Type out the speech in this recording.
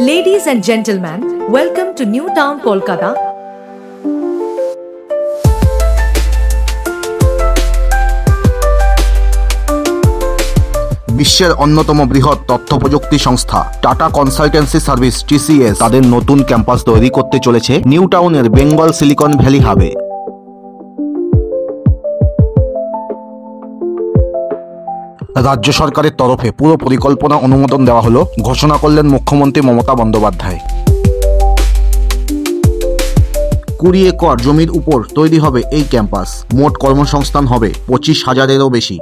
Ladies and gentlemen, welcome to New Town, Kolkata. বিশ্বের অন্যতম বৃহৎ তথ্য প্রযুক্তি সংস্থা টাটা কনসালটেন্সি সার্ভিস TCS তাদের নতুন ক্যাম্পাস তৈরি করতে চলেছে নিউ টাউনের বেঙ্গল সিলিকন ভ্যালি হাবে। রাজ্য সরকারের তরফে পুরো পরিকল্পনা অনুমোদন দেওয়া হলো, ঘোষণা করলেন মুখ্যমন্ত্রী মমতা বন্দ্যোপাধ্যায়। 20 একর জমির উপর তৈরি হবে এই ক্যাম্পাস। মোট কর্মসংস্থান হবে 25,000-এরও বেশি।